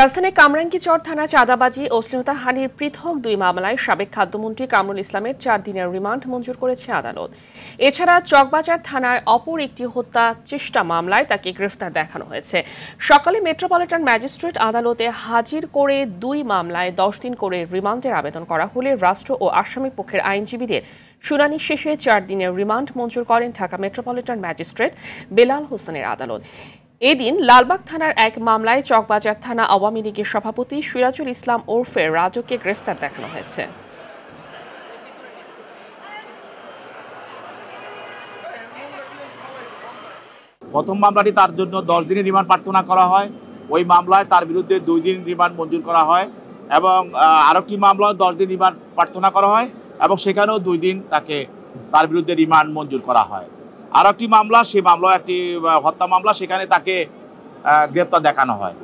রাজধানীর কামরাঙ্গীরচর থানা চাঁদাবাজি ও শ্লীলতাহানির পৃথক দুই মামলায় সাবেক খাদ্যমন্ত্রী কামরুল ইসলামের 4 দিনের রিমান্ড মঞ্জুর করেছে আদালত। এছাড়া চকবাজার থানার অপর একটি হত্যা চেষ্টা মামলায় তাকে গ্রেফতার দেখানো হয়েছে। সকালে মেট্রোপলিটন ম্যাজিস্ট্রেট আদালতে হাজির করে দুই মামলায় 10 দিন করে রিমান্ডের আবেদন করা হলে রাষ্ট্র ও আসামি পক্ষের আইনজীবীদের শুনানি শেষে 4 দিনের রিমান্ড মঞ্জুর করেন ঢাকা মেট্রোপলিটন ম্যাজিস্ট্রেট বেলাল হোসেনের আদালত। এদিন লালবাগ থানার এক মামলায় চকবাজার থানা আওয়ামী লীগের সভাপতি সিরাজুল ইসলাম ওরফে রাজুকে গ্রেফতার দেখানো হয়েছে। প্রথম মামলাটি তার জন্য 10 দিনের রিমান্ড প্রার্থনা করা হয়। ওই মামলায় তার বিরুদ্ধে 2 দিন রিমান্ড মঞ্জুর করা হয় এবং আরেকটি মামলায় 10 দিন রিমান্ড প্রার্থনা করা হয় এবং সেখানেও 2 দিন তার বিরুদ্ধে রিমান্ড মঞ্জুর করা হয়। আর একটি মামলা, সেই মামলা একটি হত্যা মামলা, সেখানে তাকে গ্রেপ্তার দেখানো হয়।